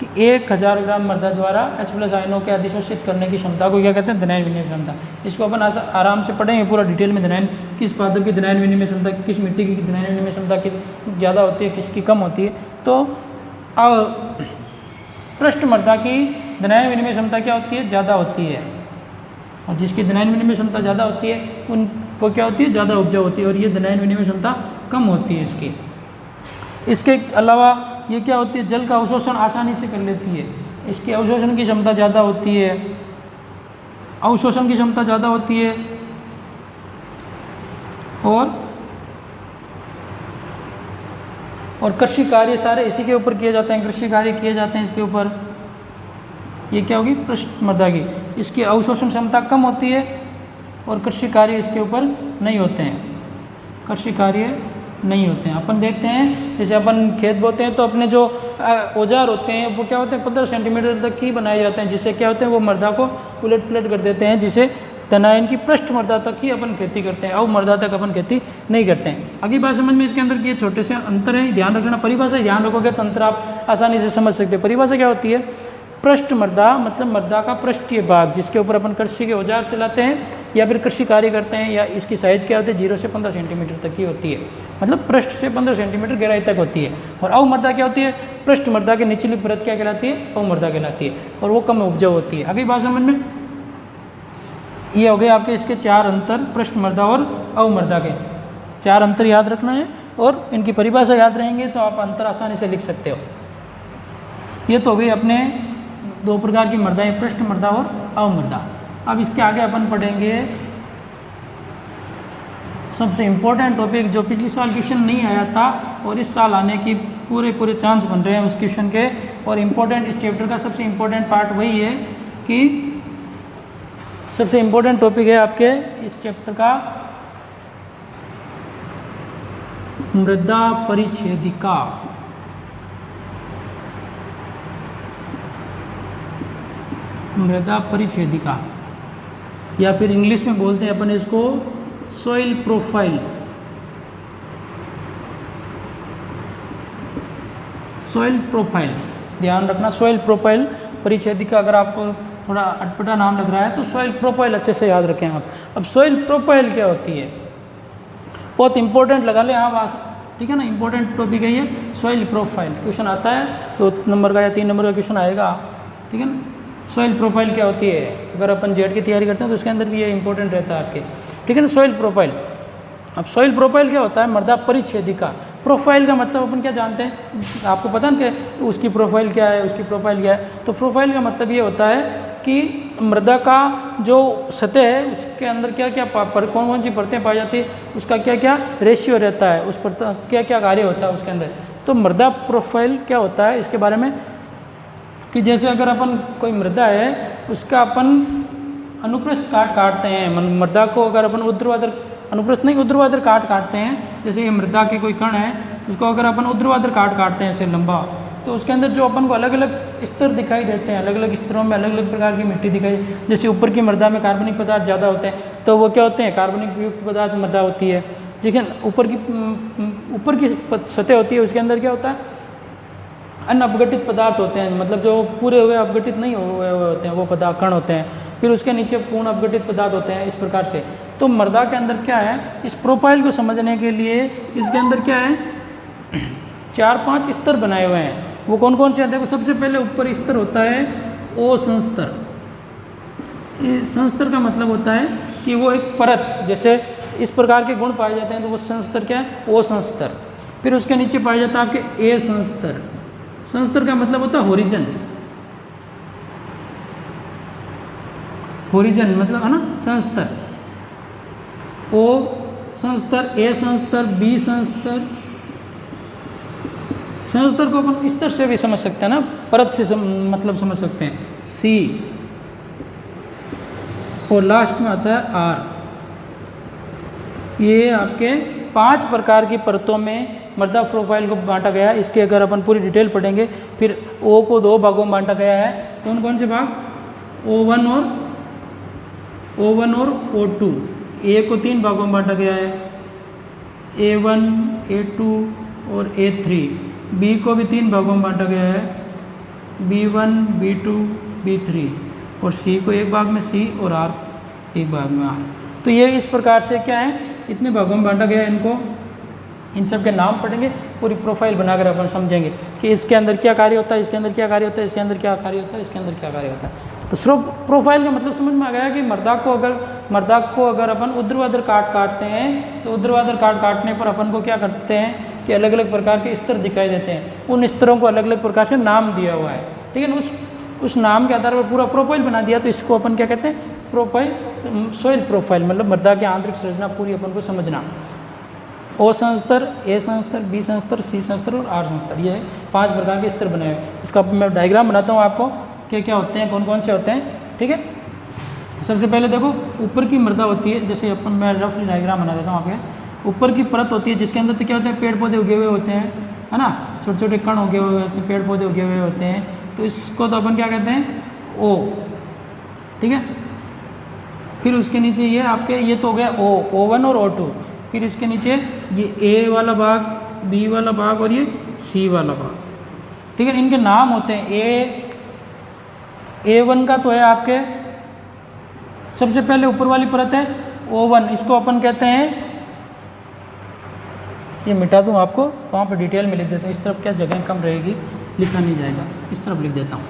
कि 1000 ग्राम मृदा द्वारा H+ आयनों के अधिशोषित करने की क्षमता को क्या कहते हैं, धनायन विनिमय क्षमता। इसको अपन आराम से पढ़ेंगे पूरा डिटेल में, धनायन किस पादप की धनायन विनिमय क्षमता, किस मिट्टी की धनायन विनिमय क्षमता की ज़्यादा होती है, किसकी कम होती है। तो पृष्ठ मृदा की धनायन विनिमय क्षमता क्या होती है, ज़्यादा होती है, और जिसकी धनायन विनिमय क्षमता ज़्यादा होती है उन वो क्या होती है, ज़्यादा उपजाऊ होती है, और ये धनायन विनिमय क्षमता कम होती है इसकी। इसके अलावा ये क्या होती है, जल का अवशोषण आसानी से कर लेती है, इसकी अवशोषण की क्षमता ज़्यादा होती है, अवशोषण की क्षमता ज़्यादा होती है, और कृषि कार्य सारे इसी के ऊपर किए जाते हैं, कृषि कार्य किए जाते हैं इसके ऊपर। ये क्या होगी, पृष्ठ मृदा की, इसकी अवशोषण क्षमता कम होती है और कृषि कार्य इसके ऊपर नहीं होते हैं, कृषि कार्य नहीं होते हैं। अपन देखते हैं जैसे अपन खेत बोते हैं तो अपने जो औजार होते हैं वो क्या होते हैं 15 सेंटीमीटर तक ही बनाए जाते हैं, जिससे क्या होते हैं वो मृदा को उलट पुलट कर देते हैं, जिसे धनायन की पृष्ठ मृदा तक ही अपन खेती करते हैं, अव मृदा तक अपन खेती नहीं करते हैं। अगली बात समझ में, इसके अंदर के छोटे से अंतर है, ध्यान रखना, परिभाषा ध्यान रखोगे तो अंतर आप आसानी से समझ सकते हैं। परिभाषा क्या होती है, पृष्ठ मृदा मतलब मृदा का पृष्ठीय भाग, जिसके ऊपर अपन कृषि के औजार चलाते हैं या फिर कृषि कार्य करते हैं, या इसकी साइज क्या होती है 0 से 15 सेंटीमीटर तक की होती है, मतलब पृष्ठ से 15 सेंटीमीटर गहराई तक होती है। और अवमृदा क्या होती है, पृष्ठ मृदा की निचली परत क्या कहलाती है, अवमृदा कहलाती है, और वो कम उपजाऊ होती है। अगली बात समझ में, ये हो गए आपके इसके 4 अंतर, पृष्ठ मृदा और अवमृदा के 4 अंतर याद रखना है, और इनकी परिभाषा याद रहेंगे तो आप अंतर आसानी से लिख सकते हो। ये तो हो गई अपने 2 प्रकार की मृदाएं, पृष्ठ मृदा और अवमृदा। अब इसके आगे अपन पढ़ेंगे सबसे इम्पोर्टेंट टॉपिक, जो पिछले साल क्वेश्चन नहीं आया था और इस साल आने की पूरे चांस बन रहे हैं उस क्वेश्चन के। और इम्पोर्टेंट इस चैप्टर का सबसे इम्पोर्टेंट पार्ट वही है कि सबसे इम्पोर्टेंट टॉपिक है आपके इस चैप्टर का मृदा परिच्छेदिका। मृदा परिच्छेदिका, या फिर इंग्लिश में बोलते हैं अपन इसको सॉइल प्रोफाइल। सॉइल प्रोफाइल ध्यान रखना, सॉइल प्रोफाइल परिच्छेदिका। अगर आपको थोड़ा अटपटा नाम लग रहा है तो सॉइल प्रोफाइल अच्छे से याद रखें आप। अब सॉइल प्रोफाइल क्या होती है, बहुत इंपॉर्टेंट लगा ले हाँ वहाँ, ठीक है ना, इंपॉर्टेंट टॉपिक है ये सॉइल प्रोफाइल। क्वेश्चन आता है 2 नंबर का या 3 नंबर का क्वेश्चन आएगा, ठीक है ना। सॉइल प्रोफाइल क्या होती है, अगर अपन जेड की तैयारी करते हैं तो उसके अंदर भी ये इंपॉर्टेंट रहता है आपके, ठीक है ना। सॉइल प्रोफाइल, अब सॉइल प्रोफाइल क्या होता है, मृदा परिच्छेदिका। प्रोफाइल का मतलब अपन क्या जानते हैं, आपको पता है कि उसकी प्रोफाइल क्या है, उसकी प्रोफाइल क्या है। तो प्रोफाइल का मतलब ये होता है कि मृदा का जो सतह है उसके अंदर क्या क्या कौन कौन सी परतें पाई जाती है, उसका क्या क्या रेशियो रहता है, उस पर क्या क्या कार्य होता है उसके अंदर। तो मृदा प्रोफाइल क्या होता है इसके बारे में, कि जैसे अगर अपन कोई मृदा है उसका अपन अनुप्रस्थ काटते हैं, मृदा को अगर अपन ऊर्ध्वाधर, अनुप्रस्थ नहीं ऊर्ध्वाधर काटते हैं, जैसे ये मृदा के कोई कण है उसको अगर अपन ऊर्ध्वाधर काटते हैं ऐसे लंबा, तो उसके अंदर जो अपन को अलग अलग स्तर दिखाई देते हैं, अलग अलग स्तरों में अलग अलग प्रकार की मिट्टी दिखाई, जैसे ऊपर की मृदा में कार्बनिक पदार्थ ज़्यादा होते हैं तो वो क्या होते हैं, कार्बनिक युक्त पदार्थ मृदा होती है। लेकिन ऊपर की सतह होती है उसके अंदर क्या होता है, अन्य अपघटित पदार्थ होते हैं, मतलब जो पूरे हुए अपघटित नहीं हुए होते हैं वो पदार्थ कण होते हैं। फिर उसके नीचे पूर्ण अपघटित पदार्थ होते हैं, इस प्रकार से। तो मृदा के अंदर क्या है, इस प्रोफाइल को समझने के लिए इसके अंदर क्या है, 4-5 स्तर बनाए हुए हैं। वो कौन कौन से हैं, देखो सबसे पहले ऊपर स्तर होता है ओ संस्तर। संस्तर का मतलब होता है कि वो एक परत, जैसे इस प्रकार के गुण पाए जाते हैं तो वो संस्तर क्या है, ओ संस्तर। फिर उसके नीचे पाया जाता है आपके ए संस्तर। संस्तर का मतलब होता है होरिजन, होरिजन मतलब है ना संस्तर। ओ संस्तर, ए संस्तर, बी संस्तर। संस्तर को अपन स्तर से भी समझ सकते हैं ना, परत से मतलब समझ सकते हैं, सी। और लास्ट में आता है आर। ये आपके 5 प्रकार की परतों में मृदा प्रोफाइल को बांटा गया है। इसके अगर अपन पूरी डिटेल पढ़ेंगे, फिर ओ को 2 भागों में बांटा गया है। कौन कौन से भाग, O1 और O2। ए को 3 भागों में बांटा गया है, A1, A2 और A3। बी को भी 3 भागों में बांटा गया है, B1, B2, B3। और सी को 1 भाग में सी और आर 1 भाग में आर। तो ये इस प्रकार से क्या है, इतने भागों में बांटा गया है। इनको, इन सब के नाम पढ़ेंगे, पूरी प्रोफाइल बनाकर अपन समझेंगे कि इसके अंदर क्या कार्य होता है, इसके अंदर क्या कार्य होता है, इसके अंदर क्या कार्य होता है, इसके अंदर क्या कार्य होता है। तो स्रोत प्रोफाइल का मतलब समझ में आ गया कि मृदा को अगर अपन ऊर्ध्वाधर काटते हैं तो ऊर्ध्वाधर काटने पर अपन को क्या करते हैं कि अलग अलग प्रकार के स्तर दिखाई देते हैं। उन स्तरों को अलग अलग प्रकार से नाम दिया हुआ है, ठीक है ना। उस नाम के आधार पर पूरा प्रोफाइल बना दिया, तो इसको अपन क्या कहते हैं, प्रोफाइल, सॉइल प्रोफाइल। मतलब मृदा की आंतरिक संरचना पूरी अपन को समझना। ओ संस्तर, ए संस्तर, बी संस्तर, सी संस्तर और आर संस्तर, ये 5 प्रकार के स्तर बनाए हुए। इसका मैं डायग्राम बनाता हूँ आपको, क्या क्या होते हैं, कौन कौन से होते हैं, ठीक है। सबसे पहले देखो ऊपर की मृदा होती है, जैसे अपन मैं रफली डायग्राम बना देता हूँ आपके। ऊपर की परत होती है जिसके अंदर तो क्या होते हैं, पेड़ पौधे उगे हुए होते हैं, है ना, छोटे छोटे कण उगे हुए होते हैं, पेड़ पौधे उगे हुए होते हैं। तो इसको तो अपन क्या कहते हैं, ओ, ठीक है। फिर उसके नीचे ये आपके, ये तो हो गया O1 और O2। फिर इसके नीचे ये ए वाला भाग, बी वाला भाग और ये सी वाला भाग, ठीक है। इनके नाम होते हैं। A1 का तो है आपके, सबसे पहले ऊपर वाली परत है O1, इसको अपन कहते हैं, ये मिटा दूँ आपको, वहाँ पर डिटेल में लिख देता हूँ। इस तरफ क्या जगह कम रहेगी, लिखा नहीं जाएगा, इस तरफ लिख देता हूँ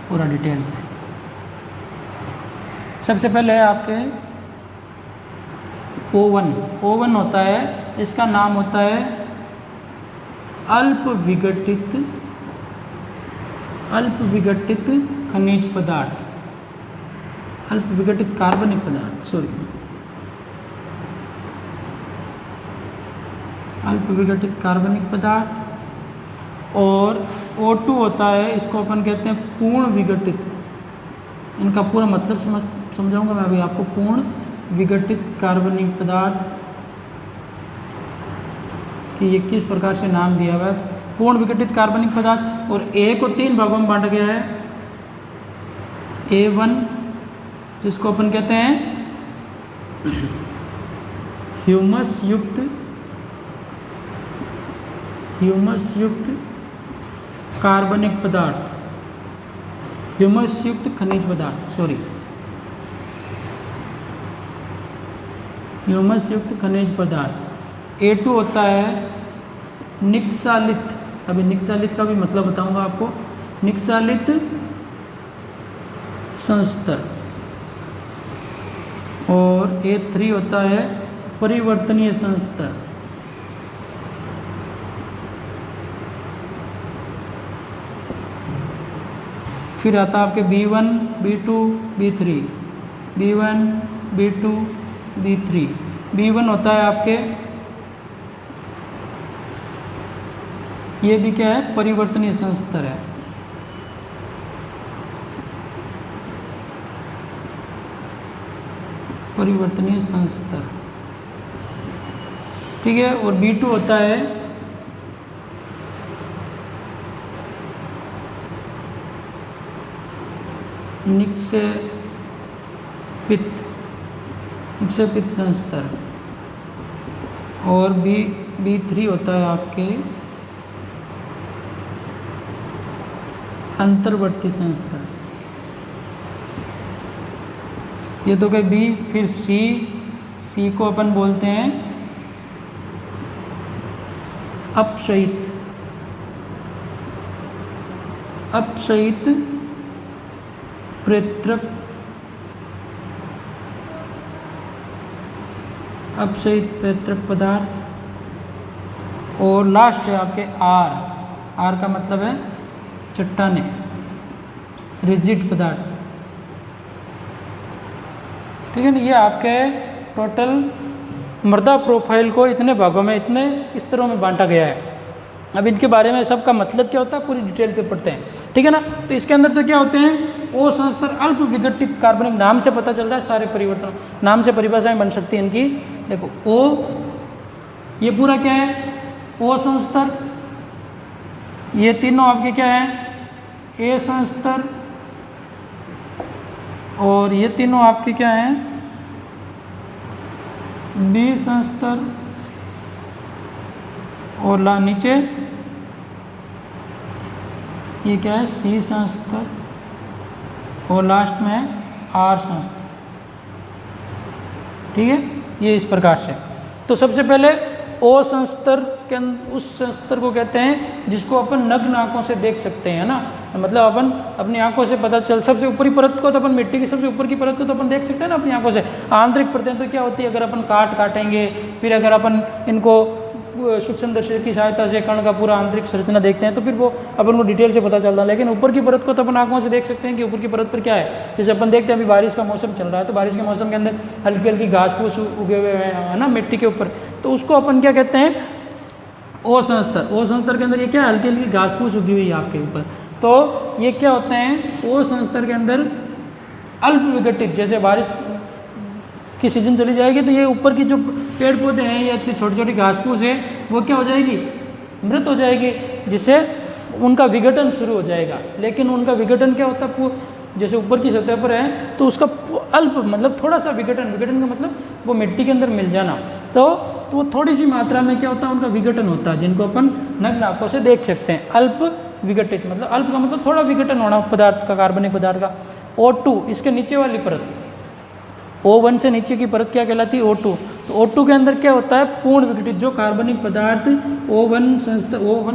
पूरा डिटेल से। सबसे पहले है आपके O1 होता है, इसका नाम होता है अल्प विघटित खनिज पदार्थ, अल्प विघटित कार्बनिक पदार्थ, अल्प विघटित कार्बनिक पदार्थ। और O2 होता है, इसको अपन कहते हैं पूर्ण विघटित। इनका पूरा मतलब समझाऊंगा मैं अभी आपको। पूर्ण विघटित कार्बनिक पदार्थ कि ये किस प्रकार से नाम दिया हुआ है, पूर्ण विघटित कार्बनिक पदार्थ। और ए को 3 भागों में बांटा गया है, A1 जिसको अपन कहते हैं ह्यूमस युक्त कार्बनिक पदार्थ, ह्यूमस युक्त खनिज पदार्थ, ह्यूमस युक्त खनिज पदार्थ। A2 होता है निक्सालित। अभी निक्सालित का भी मतलब बताऊंगा आपको। निक्सालित संस्तर। और A3 होता है परिवर्तनीय संस्तर। फिर आता है आपके B1, B2, B3, B1, B2, B3। B1 होता है आपके, ये भी क्या है, परिवर्तनीय संस्तर है। परिवर्तनीय संस्तर, ठीक है। और B2 होता है निक्षेपित संस्तर। और B3 होता है आपके अंतर्वर्ती संस्तर। ये तो गए बी। फिर सी को अपन बोलते हैं अपक्षयित प्रेत्रक पदार्थ। और लास्ट है आपके आर का मतलब है चट्टाने, रिजिड पदार्थ, ठीक है ना। ये आपके टोटल मृदा प्रोफाइल को इतने भागों में, इतने स्तरों में बांटा गया है। अब इनके बारे में सबका मतलब क्या होता है पूरी डिटेल पे पढ़ते हैं, ठीक है ना। तो इसके अंदर तो क्या होते हैं, ओ संस्तर अल्प विघटित कार्बनिक, नाम से पता चल रहा है सारे परिवर्तन, नाम से परिभाषाएं बन सकती है इनकी। देखो ओ, ये पूरा क्या है, ओ संस्तर। ये तीनों आपके क्या है, ए संस्तर। और ये तीनों आपके क्या हैं, बी संस्तर। और नीचे ये क्या है, सी संस्तर। और लास्ट में आर संस्तर, ठीक है। ये इस प्रकार से। तो सबसे पहले ओ संस्तर के उस संस्तर को कहते हैं जिसको अपन नग्न आंखों से देख सकते हैं, ना। मतलब अपन अपनी आंखों से पता चल, सबसे ऊपरी परत को तो अपन, मिट्टी की सबसे ऊपर की परत को तो अपन देख सकते हैं ना अपनी आंखों से। आंतरिक परतें तो क्या होती है, अगर अपन काटेंगे, फिर अगर अपन इनको सूक्ष्मदर्शी की सहायता से कण का पूरा आंतरिक संरचना देखते हैं तो फिर वो अपन को डिटेल से पता चलता है। लेकिन ऊपर की परत को तो अपन आंखों से देख सकते हैं कि ऊपर की परत पर क्या है। जैसे अपन देखते हैं अभी बारिश का मौसम चल रहा है, तो बारिश के मौसम के अंदर हल्की हल्की घास फूस उगे हुए हैं, है ना, मिट्टी के ऊपर। तो उसको अपन क्या कहते हैं, ओ संस्तर। ओ संस्तर के अंदर ये क्या है, हल्की हल्की घास फूस उगी हुई है आपके ऊपर। तो ये क्या होते हैं, ओ संस्तर के अंदर अल्प विघटित, जैसे बारिश की सीजन चली जाएगी तो ये ऊपर की जो पेड़ पौधे हैं, ये अच्छी छोटी छोटी घास फूस है, वो क्या हो जाएगी, मृत हो जाएगी, जिससे उनका विघटन शुरू हो जाएगा। लेकिन उनका विघटन क्या होता है, जैसे ऊपर की सतह पर है तो उसका अल्प मतलब थोड़ा सा विघटन का मतलब वो मिट्टी के अंदर मिल जाना। तो वो थोड़ी सी मात्रा में क्या होता है, उनका विघटन होता है, जिनको अपन नग्न आंखों से देख सकते हैं। अल्प विघटित मतलब, अल्प का मतलब थोड़ा विघटन होना पदार्थ का, कार्बनिक पदार्थ का। O2 इसके नीचे वाली परत, O1 से नीचे की परत क्या कहलाती है, O2। तो O2 के अंदर क्या होता है, पूर्ण विघटित, जो कार्बनिक पदार्थ O1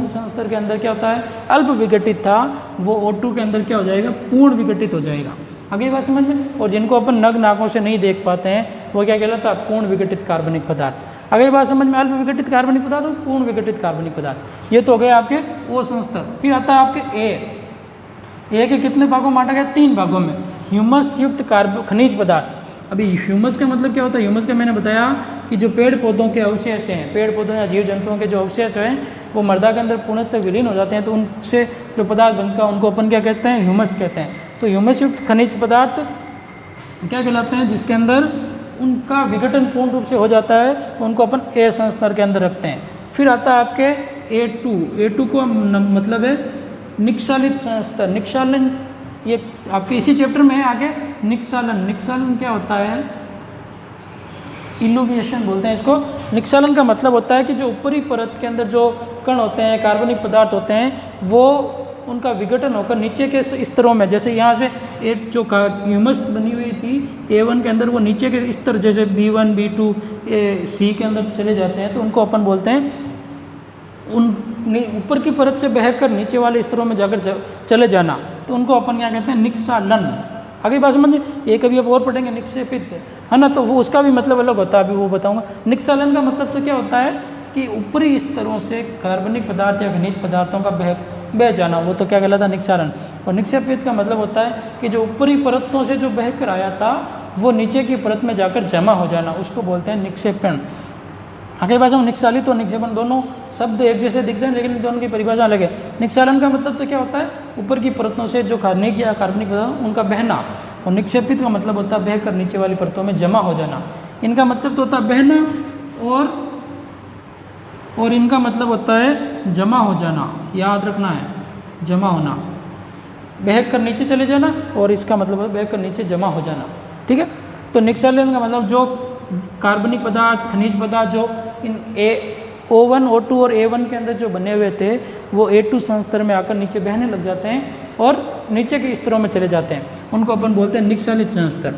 संस्तर के अंदर क्या होता है, अल्प विघटित था, वो O2 के अंदर क्या हो जाएगा, पूर्ण विघटित हो जाएगा। आगे बात समझ में। और जिनको अपन नग्न आंखों से नहीं देख पाते हैं वो क्या कहलाता है, पूर्ण विघटित कार्बनिक पदार्थ। आगे बात समझ में, अल्प विघटित कार्बनिक पदार्थ और पूर्ण विघटित कार्बनिक पदार्थ। ये तो हो गए आपके O संस्तर। फिर आता है आपके ए के कितने भागों में बांटा गया, 3 भागों में। ह्यूमस युक्त खनिज पदार्थ। अभी ह्यूमस का मतलब क्या होता है, ह्यूमस का मैंने बताया कि जो पेड़ पौधों के अवशेष हैं, पेड़ पौधों या जीव जंतुओं के जो अवशेष हैं वो मृदा के अंदर पूर्णतः विलीन हो जाते हैं, तो उनसे जो पदार्थ बनता है उनको अपन क्या कहते हैं, ह्यूमस कहते हैं। तो ह्यूमस युक्त खनिज पदार्थ क्या कहलाते हैं, जिसके अंदर उनका विघटन पूर्ण रूप से हो जाता है, तो उनको अपन ए संस्तर के अंदर रखते हैं। फिर आता है आपके A2 को मतलब है निक्षालित संस्तर। निक्षालन ये आपके इसी चैप्टर में है आगे। निक्षालन क्या होता है, इल्यूमिनेशन बोलते हैं इसको। निक्षालन का मतलब होता है कि जो ऊपरी परत के अंदर जो कण होते हैं, कार्बनिक पदार्थ होते हैं, वो उनका विघटन होकर नीचे के स्तरों में, जैसे यहाँ से एक जो ह्यूमस बनी हुई थी A1 के अंदर, वो नीचे के स्तर जैसे B1 B2 C के अंदर चले जाते हैं, तो उनको अपन बोलते हैं उन ऊपर की परत से बहकर नीचे वाले स्तरों में जाकर चले जाना, तो उनको अपन क्या कहते हैं, निक्सालन। आगे बात समझ, ये कभी आप और पढ़ेंगे निक्षेपित, है ना, तो वो उसका भी मतलब अलग होता है, अभी वो बताऊंगा। निक्सालन का मतलब तो क्या होता है कि ऊपरी स्तरों से कार्बनिक पदार्थ या खनिज पदार्थों का बह जाना, वो तो क्या कहलाता है, निक्सालन। और निक्षेपित का मतलब होता है कि जो ऊपरी परतों से जो बह कर आया था वो नीचे की परत में जाकर जमा हो जाना, उसको बोलते हैं निक्षेपण। आगे भाषा में निक्षालित और निक्षेपण दोनों शब्द एक जैसे दिखते हैं, लेकिन दोनों की परिभाषा अलग है। निक्षालन का मतलब तो क्या होता है, ऊपर की परतों से जो खनिज या कार्बनिक पदार्थ उनका बहना, और निक्षेपित का मतलब होता है बहकर नीचे वाली परतों में जमा हो जाना। इनका मतलब तो होता है बहना, और इनका मतलब होता है जमा हो जाना, याद रखना है, जमा होना, बहक कर नीचे चले जाना, और इसका मतलब है बहक कर नीचे जमा हो जाना। ठीक है, तो निक्षालन का मतलब जो कार्बनिक पदार्थ, खनिज पदार्थ जो इन O1 O2 और A1 के अंदर जो बने हुए थे वो A2 संस्तर में आकर नीचे बहने लग जाते हैं और नीचे के स्तरों में चले जाते हैं, उनको अपन बोलते हैं निक्षालित संस्तर।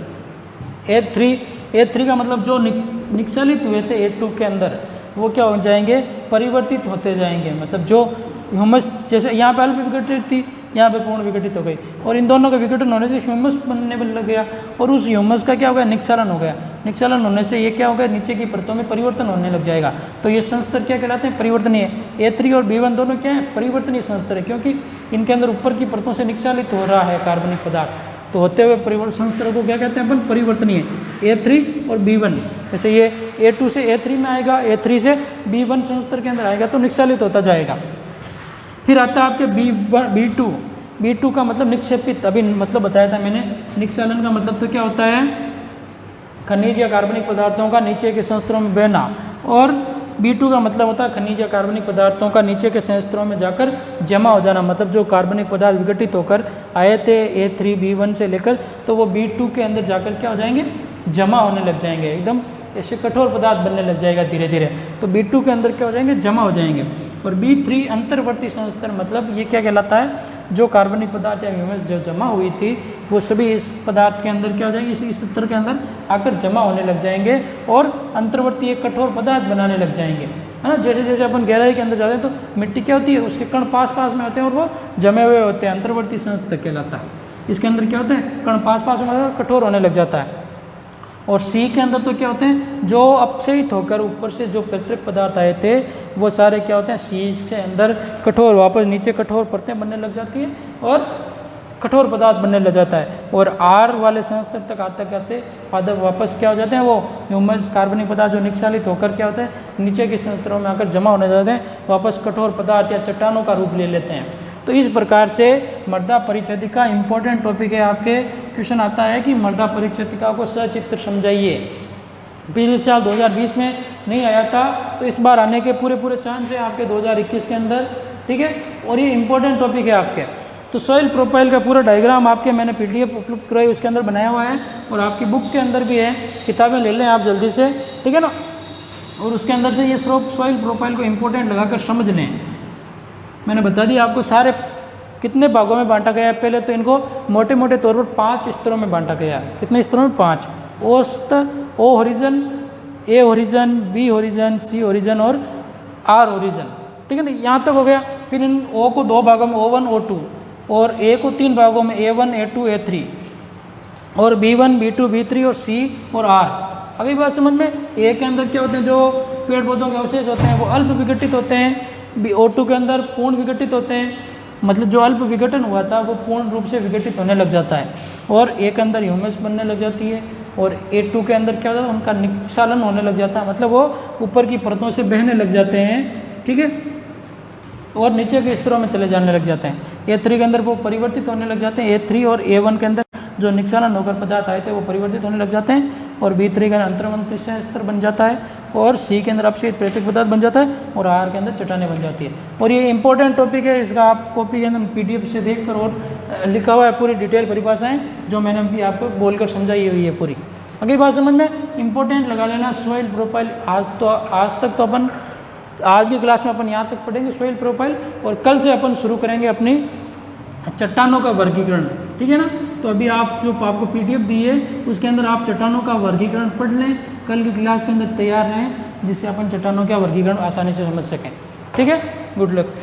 A3 का मतलब जो निक्षालित हुए थे A2 के अंदर, वो क्या हो जाएंगे, परिवर्तित होते जाएंगे। मतलब जो ह्यूमस, जैसे यहाँ पे अल्प विघटित थी, यहाँ पे पूर्ण विघटित हो गई, और इन दोनों का विघटन होने से ह्यूमस बनने लग गया, और उस ह्यूमस का क्या हो गया, निक्षालन हो गया। निक्षालन होने से ये क्या हो गया, नीचे की परतों में परिवर्तन होने लग जाएगा। तो ये संस्तर क्या कहलाते हैं, परिवर्तनीय। A3 और B1 दोनों क्या है, परिवर्तनीय संस्तर है, क्योंकि इनके अंदर ऊपर की परतों से निक्षालित हो रहा है कार्बनिक पदार्थ, तो होते हुए परिवर्तन संस्तर को क्या कहते हैं अपन, परिवर्तनीय। A3 और B1, जैसे ये A2 से A3 में आएगा, A3 से B1 संस्तर के अंदर आएगा, तो निक्षालित होता जाएगा। फिर आता है आपके B2 का मतलब निक्षेपित, अभी मतलब बताया था मैंने। निक्षालन का मतलब तो क्या होता है, खनिज या कार्बनिक पदार्थों का नीचे के संस्तरों में बहना, और B2 का मतलब होता है खनिज या कार्बनिक पदार्थों का नीचे के संस्तरों में जाकर जमा हो जाना। मतलब जो कार्बनिक पदार्थ विघटित होकर आए थे A3 B1 से लेकर, तो वो B2 के अंदर जाकर क्या हो जाएंगे, जमा होने लग जाएंगे, एकदम ऐसे कठोर पदार्थ बनने लग जाएगा धीरे धीरे। तो B2 के अंदर क्या हो जाएंगे, जमा हो जाएंगे। और B3 अंतर्वर्ती संस्तर, मतलब ये क्या कहलाता है, जो कार्बनिक पदार्थ या ह्यूमस जो जमा हुई थी वो सभी इस पदार्थ के अंदर क्या हो जाएंगे, इस स्तर के अंदर आकर जमा होने लग जाएंगे और अंतर्वर्ती एक कठोर पदार्थ बनाने लग जाएंगे, है ना। जैसे जैसे अपन गहराई के अंदर जाते हैं तो मिट्टी क्या होती है, उसके कण पास में होते हैं और वो जमे हुए होते हैं, अंतर्वर्ती संस्तर कहलाता है। इसके अंदर क्या होते हैं, कण पास में कठोर होने लग जाता है। और C के अंदर तो क्या होते हैं, जो अपक्षयित होकर ऊपर से जो पैतृक पदार्थ आए थे वो सारे क्या होते हैं, C के अंदर कठोर, वापस नीचे कठोर परतें बनने लग जाती है और कठोर पदार्थ बनने लग जाता है। और R वाले संस्तर तक आते आते आदर वापस क्या हो जाते हैं, वो ह्यूमस कार्बनिक पदार्थ जो निक्षालित होकर क्या होते हैं, नीचे के संस्तरों में आकर जमा होने जाते हैं, वापस कठोर पदार्थ या चट्टानों का रूप ले लेते हैं। तो इस प्रकार से मृदा परिच्छेदिका इंपॉर्टेंट टॉपिक है। आपके क्वेश्चन आता है कि मृदा परिच्छेदिका को सचित्र समझाइए। पिछले साल 2020 में नहीं आया था, तो इस बार आने के पूरे चांस है आपके 2021 के अंदर, ठीक है। और ये इंपॉर्टेंट टॉपिक है आपके। तो सॉइल प्रोफाइल का पूरा डायग्राम आपके मैंने PDF उपलब्ध कराई, उसके अंदर बनाया हुआ है, और आपकी बुक के अंदर भी है, किताबें ले लें आप जल्दी से, ठीक है ना। और उसके अंदर से ये सॉइल प्रोफाइल को इम्पोर्टेंट लगाकर समझ लें। मैंने बता दिया आपको सारे कितने भागों में बांटा गया है। पहले तो इनको मोटे मोटे तौर पर 5 स्तरों में बांटा गया है। कितने स्तरों में, 5। O स्तर, O horizon, A horizon, B horizon, C horizon और R होरिजन, ठीक है ना। यहाँ तक हो गया। फिर इन O को 2 भागों में O1 O2, और A को 3 भागों में A1 A2 A3, और B1 B2 B3 और C और R। अगली बात समझ में, A के अंदर क्या होते हैं, जो पेड़ पौधों के अवशेष होते हैं वो अल्प विघटित होते हैं। O2 के अंदर पूर्ण विघटित होते हैं, मतलब जो अल्प विघटन हुआ था वो पूर्ण रूप से विघटित होने लग जाता है। और A के अंदर ह्यूमस बनने लग जाती है, और A2 के अंदर क्या होता है, उनका निक्षालन होने लग जाता है, मतलब वो ऊपर की परतों से बहने लग जाते हैं, ठीक है, और नीचे के स्तरों में चले जाने लग जाते हैं। A3 के अंदर वो परिवर्तित होने लग जाते हैं। A3 और A1 के अंदर जो निक्षालन होकर पदार्थ आए थे वो परिवर्तित होने लग जाते हैं, और B3 के अंदर अंतर्वर्ती स्तर बन जाता है, और C के अंदर अपक्षयित पैतृक पदार्थ बन जाता है, और R के अंदर चट्टानें बन जाती है। और ये इंपॉर्टेंट टॉपिक है, इसका आप कॉपी के अंदर PDF से देखकर, और लिखा हुआ है पूरी डिटेल परिभाषाएं जो मैंने अभी आपको बोलकर समझाई हुई है पूरी। अगली बात समझ में इंपॉर्टेंट लगा लेना, सॉइल प्रोफाइल। आज तक तो अपन आज की क्लास में अपन यहाँ तक पढ़ेंगे सॉइल प्रोफाइल, और कल से अपन शुरू करेंगे अपनी चट्टानों का वर्गीकरण, ठीक है ना। तो अभी आप जो आपको पीडीएफ दी है उसके अंदर आप चट्टानों का वर्गीकरण पढ़ लें, कल की क्लास के अंदर तैयार रहें जिससे अपन चट्टानों का वर्गीकरण आसानी से समझ सकें। ठीक है, गुड लक।